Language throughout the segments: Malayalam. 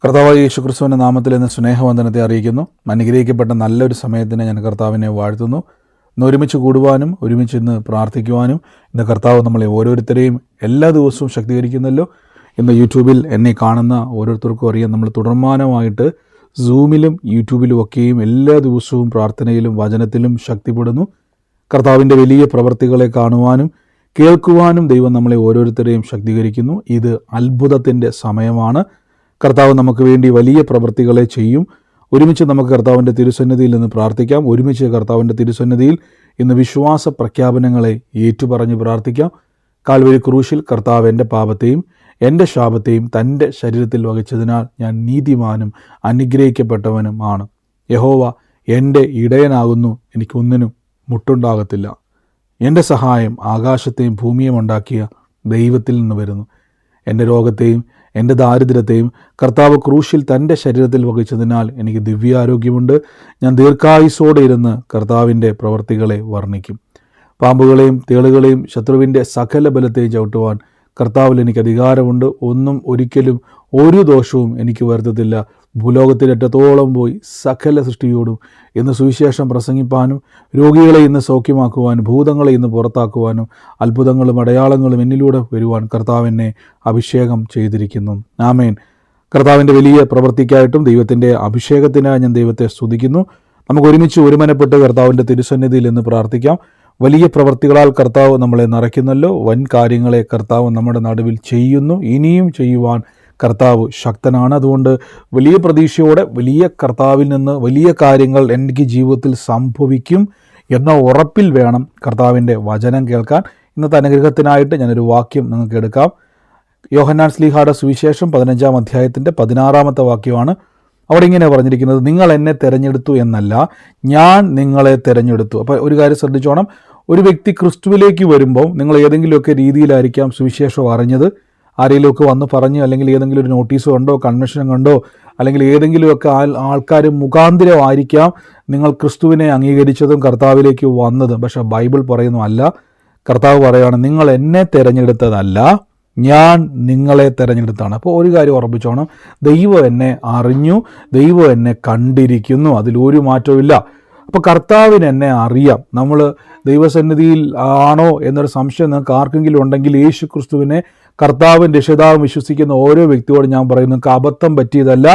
കർത്താവായ യേശുക്രിസ്തുവിൻ്റെ നാമത്തിൽ ഇന്ന് സ്നേഹവന്ദനത്തെ അറിയിക്കുന്നു. അനുഗ്രഹിക്കപ്പെട്ട നല്ലൊരു സമയത്തിന് ഞാൻ കർത്താവിനെ വാഴ്ത്തുന്നു. ഇന്ന് ഒരുമിച്ച് കൂടുവാനും ഒരുമിച്ച് ഇന്ന് പ്രാർത്ഥിക്കുവാനും ഇന്ന് കർത്താവ് നമ്മളെ ഓരോരുത്തരെയും എല്ലാ ദിവസവും ശക്തീകരിക്കുന്നല്ലോ. ഇന്ന് യൂട്യൂബിൽ എന്നെ കാണുന്ന ഓരോരുത്തർക്കും അറിയാം, നമ്മൾ തുടർമാനമായിട്ട് സൂമിലും യൂട്യൂബിലും ഒക്കെയും എല്ലാ ദിവസവും പ്രാർത്ഥനയിലും വചനത്തിലും ശക്തിപ്പെടുന്നു. കർത്താവിൻ്റെ വലിയ പ്രവർത്തികളെ കാണുവാനും കേൾക്കുവാനും ദൈവം നമ്മളെ ഓരോരുത്തരെയും ശക്തീകരിക്കുന്നു. ഇത് അത്ഭുതത്തിൻ്റെ സമയമാണ്. കർത്താവ് നമുക്ക് വേണ്ടി വലിയ പ്രവൃത്തികളെ ചെയ്യും. ഒരുമിച്ച് നമുക്ക് കർത്താവിൻ്റെ തിരുസന്നിധിയിൽ നിന്ന് പ്രാർത്ഥിക്കാം. ഒരുമിച്ച് കർത്താവിൻ്റെ തിരുസന്നിധിയിൽ ഇന്ന് വിശ്വാസ പ്രഖ്യാപനങ്ങളെ ഏറ്റുപറഞ്ഞ് പ്രാർത്ഥിക്കാം. കാൽവരി ക്രൂശിൽ കർത്താവ് എൻ്റെ പാപത്തെയും എൻ്റെ ശാപത്തെയും തൻ്റെ ശരീരത്തിൽ വഹിച്ചതിനാൽ ഞാൻ നീതിമാനും അനുഗ്രഹിക്കപ്പെട്ടവനുമാണ്. യഹോവ എൻ്റെ ഇടയനാകുന്നു, എനിക്കൊന്നിനും മുട്ടുണ്ടാകത്തില്ല. എൻ്റെ സഹായം ആകാശത്തെയും ഭൂമിയും ഉണ്ടാക്കിയ ദൈവത്തിൽ നിന്ന് വരുന്നു. എൻ്റെ രോഗത്തെയും എൻ്റെ ദാരിദ്ര്യത്തെയും കർത്താവ് ക്രൂശിൽ തൻ്റെ ശരീരത്തിൽ വഹിച്ചതിനാൽ എനിക്ക് ദിവ്യാരോഗ്യമുണ്ട്. ഞാൻ ദീർഘായുസ്സോടെ ഇരുന്ന് കർത്താവിൻ്റെ പ്രവർത്തികളെ വർണ്ണിക്കും. പാമ്പുകളെയും തേളുകളെയും ശത്രുവിൻ്റെ സകല ബലത്തെയും ചവിട്ടുവാൻ കർത്താവിൽ എനിക്ക് അധികാരമുണ്ട്. ഒന്നും ഒരിക്കലും ഒരു ദോഷവും എനിക്ക് വരുത്തത്തില്ല. ഭൂലോകത്തിലറ്റത്തോളം പോയി സകല സൃഷ്ടിയോടും ഇന്ന് സുവിശേഷം പ്രസംഗിപ്പാനും രോഗികളെ ഇന്ന് സൗഖ്യമാക്കുവാനും ഭൂതങ്ങളെ ഇന്ന് പുറത്താക്കുവാനും അത്ഭുതങ്ങളും അടയാളങ്ങളും എന്നിലൂടെ വരുവാൻ കർത്താവ് എന്നെ അഭിഷേകം ചെയ്തിരിക്കുന്നു. ആമേൻ. കർത്താവിൻ്റെ വലിയ പ്രവൃത്തിക്കായിട്ടും ദൈവത്തിൻ്റെ അഭിഷേകത്തിനായി ഞാൻ ദൈവത്തെ സ്തുതിക്കുന്നു. നമുക്ക് ഒരുമിച്ച് ഒരുമനപ്പെട്ട് കർത്താവിൻ്റെ തിരുസന്നിധിയിൽ ഇന്ന് പ്രാർത്ഥിക്കാം. വലിയ പ്രവൃത്തികളാൽ കർത്താവ് നമ്മളെ നിറയ്ക്കുന്നല്ലോ. വൻ കാര്യങ്ങളെ കർത്താവ് നമ്മുടെ നടുവിൽ ചെയ്യുന്നു. ഇനിയും ചെയ്യുവാൻ കർത്താവ് ശക്തനാണ്. അതുകൊണ്ട് വലിയ പ്രതീക്ഷയോടെ വലിയ കർത്താവിൽ നിന്ന് വലിയ കാര്യങ്ങൾ എനിക്ക് ജീവിതത്തിൽ സംഭവിക്കും എന്ന ഉറപ്പിൽ വേണം കർത്താവിൻ്റെ വചനം കേൾക്കാൻ. ഇന്നത്തെ അനുഗ്രഹത്തിനായിട്ട് ഞാനൊരു വാക്യം നിങ്ങൾക്ക് എടുക്കാം. യോഹന്നാൻ ശ്ലീഹായുടെ സുവിശേഷം 15-ാം അധ്യായത്തിൻ്റെ 16-ാമത്തെ വാക്യമാണ്. അവിടെ ഇങ്ങനെ പറഞ്ഞിരിക്കുന്നത്, നിങ്ങൾ എന്നെ തിരഞ്ഞെടുത്തു എന്നല്ല, ഞാൻ നിങ്ങളെ തിരഞ്ഞെടുത്തു. അപ്പോൾ ഒരു കാര്യം ശ്രദ്ധിച്ചോണം. ഒരു വ്യക്തി ക്രിസ്തുവിലേക്ക് വരുമ്പോൾ നിങ്ങൾ ഏതെങ്കിലുമൊക്കെ രീതിയിലായിരിക്കാം സുവിശേഷം അറിഞ്ഞത്. ആരെങ്കിലുമൊക്കെ വന്ന് പറഞ്ഞു, അല്ലെങ്കിൽ ഏതെങ്കിലും ഒരു നോട്ടീസ് കണ്ടോ കൺവെൻഷൻ കണ്ടോ, അല്ലെങ്കിൽ ഏതെങ്കിലുമൊക്കെ ആൾക്കാർ മുഖാന്തരമായിരിക്കാം നിങ്ങൾ ക്രിസ്തുവിനെ അംഗീകരിച്ചതും കർത്താവിലേക്ക് വന്നതും. പക്ഷേ ബൈബിൾ പറയുന്നു അല്ല. കർത്താവ് പറയുകയാണ്, നിങ്ങൾ എന്നെ തിരഞ്ഞെടുത്തതല്ല, ഞാൻ നിങ്ങളെ തിരഞ്ഞെടുത്താണ്. അപ്പോൾ ഒരു കാര്യം ഉറപ്പിച്ചോണം, ദൈവം എന്നെ അറിഞ്ഞു, ദൈവം എന്നെ കണ്ടിരിക്കുന്നു, അതിലൊരു മാറ്റവും ഇല്ല. അപ്പോൾ കർത്താവിന് എന്നെ അറിയാം. നമ്മൾ ദൈവസന്നിധിയിൽ ആണോ എന്നൊരു സംശയം നിങ്ങൾക്ക് ആർക്കെങ്കിലും ഉണ്ടെങ്കിൽ യേശു ക്രിസ്തുവിനെ കർത്താവും രക്ഷിതാവും വിശ്വസിക്കുന്ന ഓരോ വ്യക്തിയോട് ഞാൻ പറയുന്നു, നിങ്ങൾക്ക് അബദ്ധം പറ്റിയതല്ല,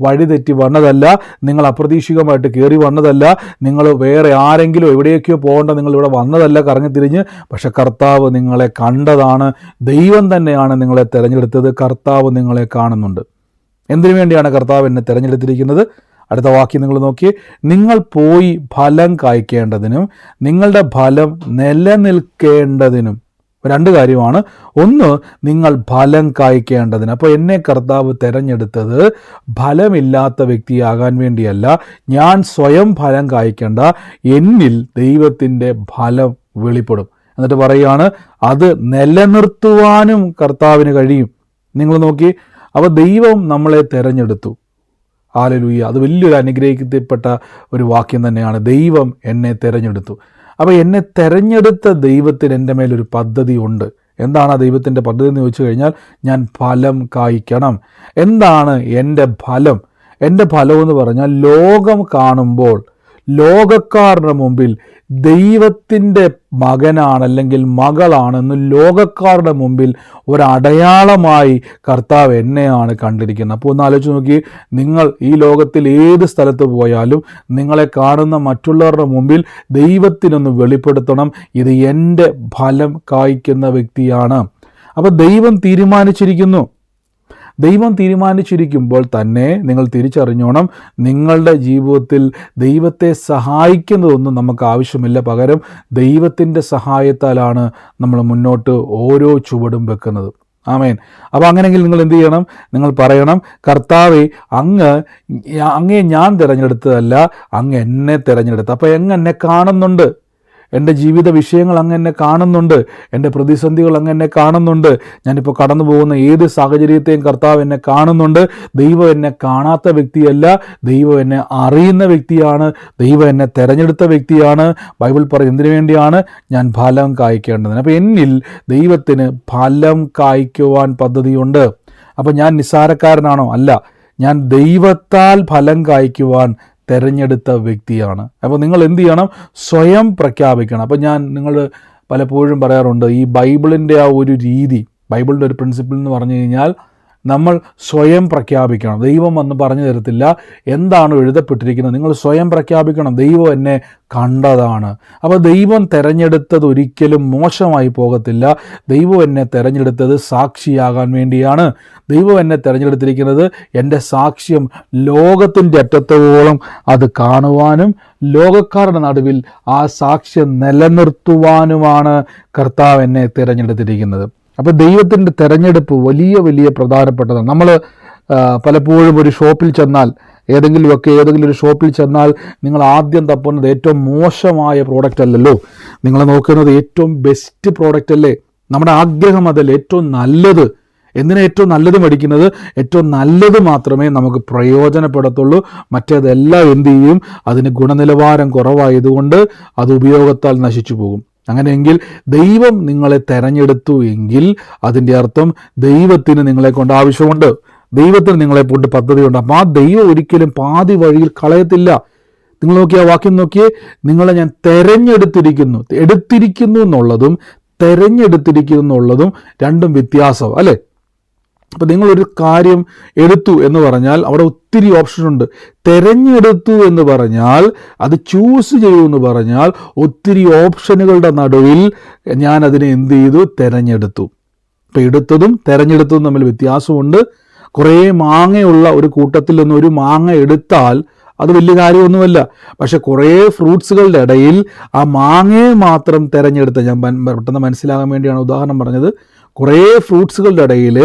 വഴിതെറ്റി വന്നതല്ല, നിങ്ങൾ അപ്രതീക്ഷിതമായിട്ട് കയറി വന്നതല്ല, നിങ്ങൾ വേറെ ആരെങ്കിലും എവിടെയൊക്കെയോ പോകേണ്ട നിങ്ങൾ ഇവിടെ വന്നതല്ല കറങ്ങിത്തിരിഞ്ഞ്. പക്ഷെ കർത്താവ് നിങ്ങളെ കണ്ടതാണ്. ദൈവം തന്നെയാണ് നിങ്ങളെ തിരഞ്ഞെടുത്തത്. കർത്താവ് നിങ്ങളെ കാണുന്നുണ്ട്. എന്തിനു വേണ്ടിയാണ് കർത്താവ് എന്നെ തിരഞ്ഞെടുത്തിരിക്കുന്നത്? അടുത്ത വാക്യം നിങ്ങൾ നോക്കി, നിങ്ങൾ പോയി ഫലം കായ്ക്കേണ്ടതിനും നിങ്ങളുടെ ഫലം നിലനിൽക്കേണ്ടതിനും. രണ്ട് കാര്യമാണ്. ഒന്ന്, നിങ്ങൾ ഫലം കായ്ക്കേണ്ടതിന്. അപ്പോൾ എന്നെ കർത്താവ് തിരഞ്ഞെടുത്തത് ഫലമില്ലാത്ത വ്യക്തിയാകാൻ വേണ്ടിയല്ല. ഞാൻ സ്വയം ഫലം കായ്ക്കേണ്ട, എന്നിൽ ദൈവത്തിൻ്റെ ഫലം വെളിപ്പെടും. എന്നിട്ട് പറയുകയാണ്, അത് നിലനിർത്തുവാനും കർത്താവിന് കഴിയും. നിങ്ങൾ നോക്കി, അപ്പോൾ ദൈവം നമ്മളെ തിരഞ്ഞെടുത്തു. ഹല്ലേലൂയ. അത് വലിയൊരു അനുഗ്രഹിക്കപ്പെട്ട ഒരു വാക്യം തന്നെയാണ്. ദൈവം എന്നെ തിരഞ്ഞെടുത്തു. അപ്പോൾ എന്നെ തിരഞ്ഞെടുത്ത ദൈവത്തിന് എൻ്റെ മേലൊരു പദ്ധതി ഉണ്ട്. എന്താണ് ആ ദൈവത്തിൻ്റെ പദ്ധതി എന്ന് ചോദിച്ചു കഴിഞ്ഞാൽ, ഞാൻ ഫലം കായ്ക്കണം. എന്താണ് എൻ്റെ ഫലം? എൻ്റെ ഫലം എന്ന് പറഞ്ഞാൽ, ലോകം കാണുമ്പോൾ ലോകക്കാരുടെ മുമ്പിൽ ദൈവത്തിൻ്റെ മകനാണ് അല്ലെങ്കിൽ മകളാണെന്ന് ലോകക്കാരുടെ മുമ്പിൽ ഒരടയാളമായി കർത്താവ് എന്നെയാണ് കണ്ടിരിക്കുന്നത്. അപ്പോൾ ഒന്ന് ആലോചിച്ച് നോക്കി, നിങ്ങൾ ഈ ലോകത്തിൽ ഏത് സ്ഥലത്ത് പോയാലും നിങ്ങളെ കാണുന്ന മറ്റുള്ളവരുടെ മുമ്പിൽ ദൈവത്തിനൊന്ന് വെളിപ്പെടുത്തണം, ഇത് എൻ്റെ ഫലം കായ്ക്കുന്ന വ്യക്തിയാണ്. അപ്പോൾ ദൈവം തീരുമാനിച്ചിരിക്കുന്നു. ദൈവം തീരുമാനിച്ചിരിക്കുമ്പോൾ തന്നെ നിങ്ങൾ തിരിച്ചറിഞ്ഞോണം, നിങ്ങളുടെ ജീവിതത്തിൽ ദൈവത്തെ സഹായിക്കുന്നതൊന്നും നമുക്ക് ആവശ്യമില്ല. പകരം ദൈവത്തിൻ്റെ സഹായത്താലാണ് നമ്മൾ മുന്നോട്ട് ഓരോ ചുവടും വെക്കുന്നത്. ആമേൻ. അപ്പോൾ അങ്ങനെയെങ്കിൽ നിങ്ങൾ എന്ത് ചെയ്യണം? നിങ്ങൾ പറയണം, കർത്താവേ, അങ്ങേ ഞാൻ തിരഞ്ഞെടുത്തതല്ല, അങ്ങ് എന്നെ തിരഞ്ഞെടുത്തു. അപ്പോൾ എന്നെ കാണുന്നുണ്ട്. എൻ്റെ ജീവിത വിഷയങ്ങൾ അങ്ങ് എന്നെ കാണുന്നുണ്ട്. എൻ്റെ പ്രതിസന്ധികൾ അങ്ങ് എന്നെ കാണുന്നുണ്ട്. ഞാനിപ്പോൾ കടന്നു പോകുന്ന ഏത് സാഹചര്യത്തെയും കർത്താവ് എന്നെ കാണുന്നുണ്ട്. ദൈവം എന്നെ കാണാത്ത വ്യക്തിയല്ല, ദൈവം എന്നെ അറിയുന്ന വ്യക്തിയാണ്, ദൈവം എന്നെ തിരഞ്ഞെടുത്ത വ്യക്തിയാണ്. ബൈബിൾ പറയും എന്തിനു വേണ്ടിയാണ്? ഞാൻ ഫലം കായ്ക്കേണ്ടതിന്. അപ്പോൾ എന്നിൽ ദൈവത്തിന് ഫലം കായ്ക്കുവാൻ പദ്ധതിയുണ്ട്. അപ്പോൾ ഞാൻ നിസ്സാരക്കാരനാണോ? അല്ല. ഞാൻ ദൈവത്താൽ ഫലം കായ്ക്കുവാൻ തിരഞ്ഞെടുത്ത വ്യക്തിയാണ്. അപ്പോൾ നിങ്ങൾ എന്ത് ചെയ്യണം? സ്വയം പ്രഖ്യാപിക്കണം. അപ്പോൾ നിങ്ങൾ പലപ്പോഴും പറയാറുണ്ട്, ഈ ബൈബിളിൻ്റെ ആ ഒരു രീതി, ബൈബിളിൻ്റെ ഒരു പ്രിൻസിപ്പിൾ എന്ന് പറഞ്ഞു കഴിഞ്ഞാൽ നമ്മൾ സ്വയം പ്രഖ്യാപിക്കണം. ദൈവം വന്ന് പറഞ്ഞു തരത്തില്ല. എന്താണോ എഴുതപ്പെട്ടിരിക്കുന്നത് നിങ്ങൾ സ്വയം പ്രഖ്യാപിക്കണം. ദൈവം എന്നെ കണ്ടതാണ്. അപ്പോൾ ദൈവം തിരഞ്ഞെടുത്തത് ഒരിക്കലും മോശമായി പോകത്തില്ല. ദൈവം എന്നെ തിരഞ്ഞെടുത്തത് സാക്ഷിയാകാൻ വേണ്ടിയാണ്. ദൈവം എന്നെ തിരഞ്ഞെടുത്തിരിക്കുന്നത് എൻ്റെ സാക്ഷ്യം ലോകത്തിൻ്റെ അറ്റത്തോളം അത് കാണുവാനും ലോകക്കാരുടെ നടുവിൽ ആ സാക്ഷ്യം നിലനിർത്തുവാനുമാണ് കർത്താവ് എന്നെ തിരഞ്ഞെടുത്തിരിക്കുന്നത്. അപ്പോൾ ദൈവത്തിൻ്റെ തിരഞ്ഞെടുപ്പ് വലിയ വലിയ പ്രധാനപ്പെട്ടതാണ്. നമ്മൾ പലപ്പോഴും ഒരു ഷോപ്പിൽ ചെന്നാൽ, ഏതെങ്കിലും ഒരു ഷോപ്പിൽ ചെന്നാൽ നിങ്ങൾ ആദ്യം തപ്പുന്നത് ഏറ്റവും മോശമായ പ്രോഡക്റ്റ് അല്ലല്ലോ. നിങ്ങൾ നോക്കുന്നത് ഏറ്റവും ബെസ്റ്റ് പ്രോഡക്റ്റ് അല്ലേ? നമ്മുടെ ആഗ്രഹം അതല്ലേ ഏറ്റവും നല്ലത്. എന്തിനാ ഏറ്റവും നല്ലത് മേടിക്കുന്നത്? ഏറ്റവും നല്ലത് മാത്രമേ നമുക്ക് പ്രയോജനപ്പെടത്തുള്ളൂ. മറ്റേതെല്ലാം എന്ത് ചെയ്യും? അതിന് ഗുണനിലവാരം കുറവായതുകൊണ്ട് അത് ഉപയോഗത്താൽ നശിച്ചു പോകും. അങ്ങനെയെങ്കിൽ ദൈവം നിങ്ങളെ തെരഞ്ഞെടുത്തു എങ്കിൽ അതിൻ്റെ അർത്ഥം ദൈവത്തിന് നിങ്ങളെ കൊണ്ട് ആവശ്യമുണ്ട്, ദൈവത്തിന് നിങ്ങളെ കൊണ്ട് പദ്ധതിയുണ്ട്. അപ്പം ആ ദൈവം ഒരിക്കലും പാതി വഴിയിൽ കളയത്തില്ല. നിങ്ങൾ നോക്കിയ വാക്യം നോക്കിയേ, നിങ്ങളെ ഞാൻ എടുത്തിരിക്കുന്നു എന്നുള്ളതും തെരഞ്ഞെടുത്തിരിക്കുന്നു എന്നുള്ളതും രണ്ടും വ്യത്യാസം അല്ലേ? അപ്പം നിങ്ങളൊരു കാര്യം എടുത്തു എന്ന് പറഞ്ഞാൽ അവിടെ ഒത്തിരി ഓപ്ഷനുണ്ട്. തിരഞ്ഞെടുത്തു എന്ന് പറഞ്ഞാൽ, അത് ചൂസ് ചെയ്യൂ എന്ന് പറഞ്ഞാൽ ഒത്തിരി ഓപ്ഷനുകളുടെ നടുവിൽ ഞാൻ അതിനെ എന്ത് ചെയ്തു? തിരഞ്ഞെടുത്തു. ഇപ്പം എടുത്തതും തിരഞ്ഞെടുത്തതും തമ്മിൽ വ്യത്യാസമുണ്ട്. കുറേ മാങ്ങയുള്ള ഒരു കൂട്ടത്തിൽ നിന്ന് ഒരു മാങ്ങ എടുത്താൽ അത് വലിയ കാര്യമൊന്നുമല്ല. പക്ഷെ കുറേ ഫ്രൂട്ട്സുകളുടെ ഇടയിൽ ആ മാങ്ങയെ മാത്രം തിരഞ്ഞെടുത്ത, ഞാൻ പെട്ടെന്ന് മനസ്സിലാകാൻ വേണ്ടിയാണ് ഉദാഹരണം പറഞ്ഞത്, കുറേ ഫ്രൂട്ട്സുകളുടെ ഇടയിൽ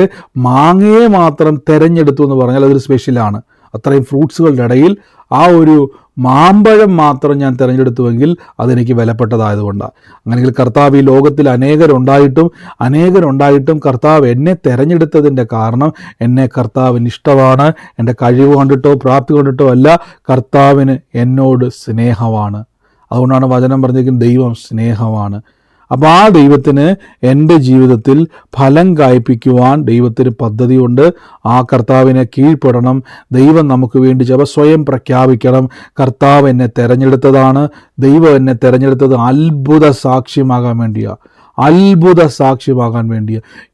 മാങ്ങയെ മാത്രം തിരഞ്ഞെടുത്തു എന്ന് പറഞ്ഞാൽ അതൊരു സ്പെഷ്യലാണ്. അത്രയും ഫ്രൂട്ട്സുകളുടെ ഇടയിൽ ആ ഒരു മാമ്പഴം മാത്രം ഞാൻ തിരഞ്ഞെടുത്തുവെങ്കിൽ അതെനിക്ക് വിലപ്പെട്ടതായതുകൊണ്ടാണ്. അങ്ങനെയെങ്കിൽ കർത്താവ് ഈ ലോകത്തിൽ അനേകരുണ്ടായിട്ടും കർത്താവ് എന്നെ തിരഞ്ഞെടുത്തതിൻ്റെ കാരണം എന്നെ കർത്താവിന് ഇഷ്ടമാണ്. എൻ്റെ കഴിവ് കൊണ്ടിട്ടോ പ്രാപ്തി കൊണ്ടിട്ടോ അല്ല, കർത്താവിന് എന്നോട് സ്നേഹമാണ്. അതുകൊണ്ടാണ് വചനം പറഞ്ഞിരിക്കുന്നത് ദൈവം സ്നേഹമാണ്. അപ്പോൾ ആ ദൈവത്തിന് എൻ്റെ ജീവിതത്തിൽ ഫലം കായ്പിക്കുവാൻ ദൈവത്തിന് പദ്ധതിയുണ്ട്. ആ കർത്താവിനെ കീഴ്പ്പെടണം. ദൈവം നമുക്ക് വേണ്ടി സ്വയം പ്രഖ്യാപിക്കണം, കർത്താവ് എന്നെ തിരഞ്ഞെടുത്തതാണ്. ദൈവം എന്നെ തിരഞ്ഞെടുത്തത് അത്ഭുത സാക്ഷ്യമാകാൻ വേണ്ടിയാണ്.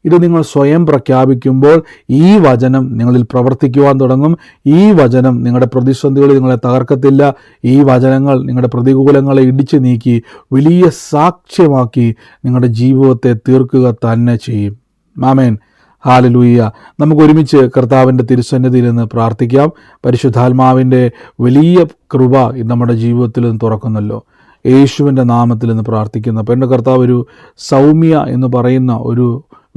ഇത് നിങ്ങൾ സ്വയം പ്രഖ്യാപിക്കുമ്പോൾ ഈ വചനം നിങ്ങളിൽ പ്രവർത്തിക്കുവാൻ തുടങ്ങും. ഈ വചനം നിങ്ങളുടെ പ്രതിസന്ധികളിൽ നിങ്ങളെ തകർക്കത്തില്ല. ഈ വചനങ്ങൾ നിങ്ങളുടെ പ്രതികൂലങ്ങളെ ഇടിച്ചു നീക്കി വലിയ സാക്ഷ്യമാക്കി നിങ്ങളുടെ ജീവിതത്തെ തീർക്കുക തന്നെ ചെയ്യും. ആമേൻ. ഹല്ലേലൂയ. നമുക്ക് ഒരുമിച്ച് കർത്താവിൻ്റെ തിരുസന്നിധിയിൽ നിന്ന് പ്രാർത്ഥിക്കാം. പരിശുദ്ധാത്മാവിൻ്റെ വലിയ കൃപ നമ്മുടെ ജീവിതത്തിൽ നിന്ന് തുറക്കുന്നല്ലോ. യേശുവിൻ്റെ നാമത്തിൽ നിന്ന് പ്രാർത്ഥിക്കുന്നു. അപ്പോൾ എൻ്റെ കർത്താവ് ഒരു സൗമ്യ എന്ന് പറയുന്ന ഒരു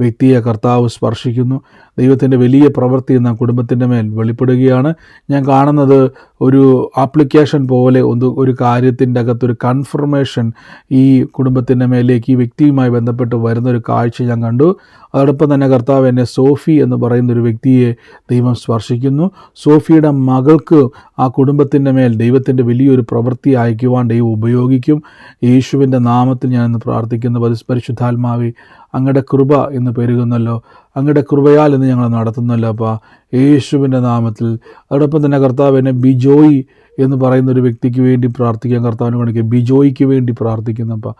വ്യക്തിയെ കർത്താവ് സ്പർശിക്കുന്നു. ദൈവത്തിൻ്റെ വലിയ പ്രവൃത്തി എന്ന കുടുംബത്തിൻ്റെ മേൽ വെളിപ്പെടുകയാണ്. ഞാൻ കാണുന്നത് ഒരു ആപ്ലിക്കേഷൻ പോലെ ഒരു കാര്യത്തിൻ്റെ അകത്തൊരു കൺഫർമേഷൻ ഈ കുടുംബത്തിൻ്റെ മേലേക്ക് ഈ വ്യക്തിയുമായി ബന്ധപ്പെട്ട് വരുന്നൊരു കാഴ്ച ഞാൻ കണ്ടു. അതോടൊപ്പം തന്നെ കർത്താവ് എന്നെ സോഫി എന്ന് പറയുന്നൊരു വ്യക്തിയെ ദൈവം സ്പർശിക്കുന്നു. സോഫിയുടെ മകൾക്ക് ആ കുടുംബത്തിൻ്റെ മേൽ ദൈവത്തിൻ്റെ വലിയൊരു പ്രവൃത്തി അയക്കുവാൻ ദൈവം ഉപയോഗിക്കും. യേശുവിൻ്റെ നാമത്തിൽ ഞാനിന്ന് പ്രാർത്ഥിക്കുന്നു. പരിശുദ്ധാത്മാവേ, അങ്ങയുടെ കൃപ ഇന്ന് പെരുകുന്നല്ലോ, അങ്ങയുടെ കൃപയാൽ ഇന്ന് ഞങ്ങൾ നടത്തുന്നല്ലോ അപ്പാ, യേശുവിൻ്റെ നാമത്തിൽ. അതോടൊപ്പം തന്നെ കർത്താവ് എന്നെ ബിജോയ് എന്ന് പറയുന്ന ഒരു വ്യക്തിക്ക് വേണ്ടി പ്രാർത്ഥിക്കാൻ കർത്താവിനെ കാണിക്കുക. ബിജോയ്ക്ക് വേണ്ടി പ്രാർത്ഥിക്കുന്നപ്പാ.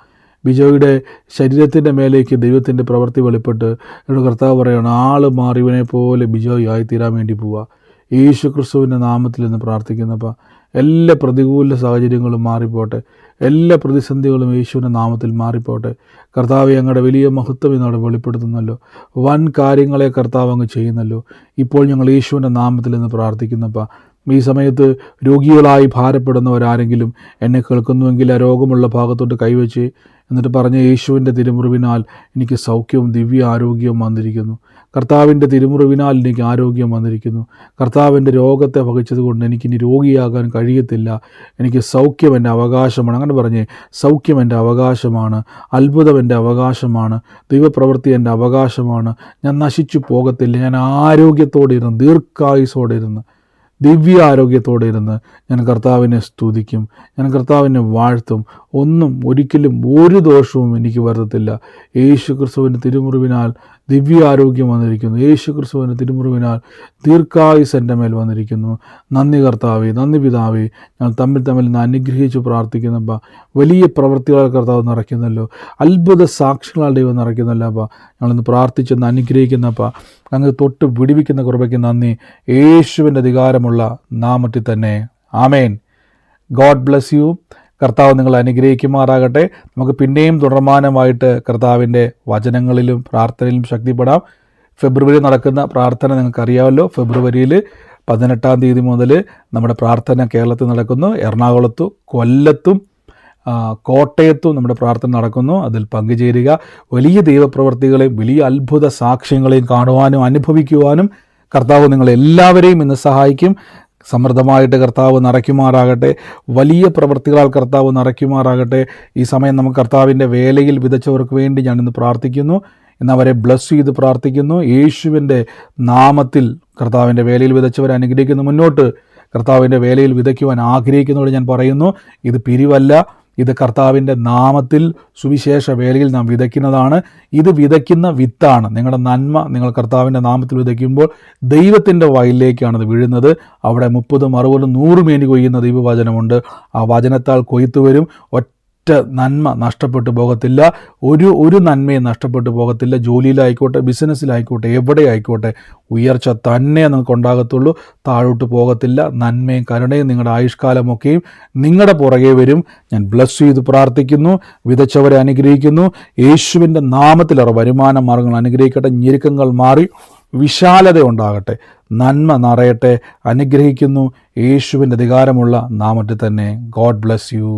ബിജോയുടെ ശരീരത്തിൻ്റെ മേലേക്ക് ദൈവത്തിൻ്റെ പ്രവൃത്തി വെളിപ്പെട്ട് എന്നോട് കർത്താവ് പറയുകയാണ്, ആൾ മാറിയവനെ പോലെ ബിജോയ് ആയിത്തീരാൻ വേണ്ടി പോവുക. യേശു ക്രിസ്തുവിൻ്റെ നാമത്തിൽ നിന്ന് പ്രാർത്ഥിക്കുന്നപ്പാ. എല്ലാ പ്രതികൂല സാഹചര്യങ്ങളും മാറിപ്പോട്ടെ, എല്ലാ പ്രതിസന്ധികളും യേശുവിൻ്റെ നാമത്തിൽ മാറിപ്പോട്ടെ. കർത്താവ് ഞങ്ങളുടെ വലിയ മഹത്വം ഇന്നവിടെ വെളിപ്പെടുത്തുന്നല്ലോ. വൻ കാര്യങ്ങളെ കർത്താവ് അങ്ങ് ചെയ്യുന്നല്ലോ. ഇപ്പോൾ ഞങ്ങൾ യേശുവിൻ്റെ നാമത്തിൽ നിന്ന് പ്രാർത്ഥിക്കുന്നപ്പാ. ഈ സമയത്ത് രോഗികളായി ഭാരപ്പെടുന്നവരാരെങ്കിലും എന്നെ കേൾക്കുന്നുവെങ്കിൽ ആ രോഗമുള്ള ഭാഗത്തോട്ട് കൈവച്ച് എന്നിട്ട് പറഞ്ഞ യേശുവിൻ്റെ തിരുമുറിവിനാൽ എനിക്ക് സൗഖ്യവും ദിവ്യ ആരോഗ്യവും വന്നിരിക്കുന്നു. കർത്താവിൻ്റെ തിരുമുറിവിനാൽ എനിക്ക് ആരോഗ്യം വന്നിരിക്കുന്നു. കർത്താവിൻ്റെ രോഗത്തെ വഹിച്ചതുകൊണ്ട് എനിക്കിനി രോഗിയാകാൻ കഴിയത്തില്ല. എനിക്ക് സൗഖ്യം എൻ്റെ അവകാശമാണ്. അങ്ങനെ പറഞ്ഞേ, സൗഖ്യം എൻ്റെ അവകാശമാണ്, അത്ഭുതം എൻ്റെ അവകാശമാണ്, ദൈവപ്രവൃത്തി എൻ്റെ അവകാശമാണ്. ഞാൻ നശിച്ചു പോകത്തില്ല. ഞാൻ ആരോഗ്യത്തോടെ ഇരുന്ന്, ദീർഘായുസോടെ ഇരുന്ന്, ദിവ്യ ആരോഗ്യത്തോടെ ഇരുന്ന് ഞാൻ കർത്താവിനെ സ്തുതിക്കും, ഞാൻ കർത്താവിനെ വാഴ്ത്തും. ഒരിക്കലും ഒരു ദോഷവും എനിക്ക് വരുത്തത്തില്ല. യേശു ക്രിസ്തുവിൻ്റെ തിരുമുറിവിനാൽ ദിവ്യാരോഗ്യം വന്നിരിക്കുന്നു. യേശു ക്രിസ്തുവിൻ്റെ തിരുമുറിവിനാൽ ദീർഘായുസ് എൻ്റെ മേൽ വന്നിരിക്കുന്നു. നന്ദി കർത്താവേ, നന്ദി പിതാവേ. ഞങ്ങൾ തമ്മിൽ നിന്ന് അനുഗ്രഹിച്ച് പ്രാർത്ഥിക്കുന്നപ്പ. വലിയ പ്രവൃത്തികളാൽ കർത്താവ് നിറയ്ക്കുന്നല്ലോ, അത്ഭുത സാക്ഷികളാൽ ദൈവം നിറയ്ക്കുന്നല്ലോ അപ്പ. ഞങ്ങളിന്ന് പ്രാർത്ഥിച്ചെന്ന് അനുഗ്രഹിക്കുന്നപ്പ. അങ്ങ് തൊട്ട് വിടിവിക്കുന്ന കൃപയ്ക്ക് നന്ദി, യേശുവിൻ്റെ അധികാരമുള്ള നാമത്തിൽ തന്നെ. ആമേൻ. God bless you. കർത്താവ് നിങ്ങളെ അനുഗ്രഹിക്കുമാറാകട്ടെ. നമുക്ക് പിന്നെയും തുടർമാനമായിട്ട് കർത്താവിൻ്റെ വചനങ്ങളിലും പ്രാർത്ഥനയിലും ശക്തിപ്പെടാം. ഫെബ്രുവരി നടക്കുന്ന പ്രാർത്ഥന നിങ്ങൾക്കറിയാമല്ലോ. ഫെബ്രുവരിയിൽ 18-ാം തീയതി മുതൽ നമ്മുടെ പ്രാർത്ഥന കേരളത്തിൽ നടക്കുന്നു. എറണാകുളത്തും കൊല്ലത്തും കോട്ടയത്തും നമ്മുടെ പ്രാർത്ഥന നടക്കുന്നു. അതിൽ പങ്കുചേരുക. വലിയ ദൈവപ്രവർത്തികളെയും വലിയ അത്ഭുത സാക്ഷ്യങ്ങളെയും കാണുവാനും അനുഭവിക്കുവാനും കർത്താവ് നിങ്ങളെല്ലാവരെയും ഇന്ന് സഹായിക്കും. സമൃദ്ധമായിട്ട് കർത്താവ് നിറയ്ക്കുമാറാകട്ടെ. വലിയ പ്രവൃത്തികളാൽ കർത്താവ് നിറയ്ക്കുമാറാകട്ടെ. ഈ സമയം നമുക്ക് കർത്താവിൻ്റെ വേലയിൽ വിതച്ചവർക്ക് വേണ്ടി ഞാനിന്ന് പ്രാർത്ഥിക്കുന്നു. ഇന്ന് അവരെ ബ്ലസ് ചെയ്ത് പ്രാർത്ഥിക്കുന്നു. യേശുവിൻ്റെ നാമത്തിൽ കർത്താവിൻ്റെ വേലയിൽ വിതച്ചവരെ അനുഗ്രഹിക്കുന്നു. മുന്നോട്ട് കർത്താവിൻ്റെ വേലയിൽ വിതയ്ക്കുവാൻ ആഗ്രഹിക്കുന്നവരോട് ഞാൻ പറയുന്നു, ഇത് പിരിവല്ല, ഇത് കർത്താവിൻ്റെ നാമത്തിൽ സുവിശേഷ വേലയിൽ നാം വിതയ്ക്കുന്നതാണ്. ഇത് വിതയ്ക്കുന്ന വിത്താണ്. നിങ്ങളുടെ നന്മ നിങ്ങൾ കർത്താവിൻ്റെ നാമത്തിൽ വിതയ്ക്കുമ്പോൾ ദൈവത്തിൻ്റെ വയലിലേക്കാണത് വീഴുന്നത്. അവിടെ 30, 60, 100 മേനി കൊയ്യുന്ന ദൈവവചനമുണ്ട്. ആ വചനത്താൽ കൊയ്ത്തു വരും. നന്മ നഷ്ടപ്പെട്ടു പോകത്തില്ല. ഒരു നന്മയും നഷ്ടപ്പെട്ടു പോകത്തില്ല. ജോലിയിലായിക്കോട്ടെ, ബിസിനസ്സിലായിക്കോട്ടെ, എവിടെ ആയിക്കോട്ടെ ഉയർച്ച തന്നെ നിങ്ങൾക്ക് ഉണ്ടാകത്തുള്ളൂ. താഴോട്ട് പോകത്തില്ല. നന്മയും കരുണയും നിങ്ങളുടെ ആയുഷ്കാലമൊക്കെയും നിങ്ങളുടെ പുറകെ വരും. ഞാൻ ബ്ലസ് ചെയ്ത് പ്രാർത്ഥിക്കുന്നു. വിതച്ചവരെ അനുഗ്രഹിക്കുന്നു. യേശുവിൻ്റെ നാമത്തിലേറെ വരുമാന മാർഗങ്ങൾ അനുഗ്രഹിക്കട്ടെ. ഞെരുക്കങ്ങൾ മാറി വിശാലത ഉണ്ടാകട്ടെ. നന്മ നിറയട്ടെ. അനുഗ്രഹിക്കുന്നു യേശുവിൻ്റെ അധികാരമുള്ള നാമത്തിൽ തന്നെ. God bless you.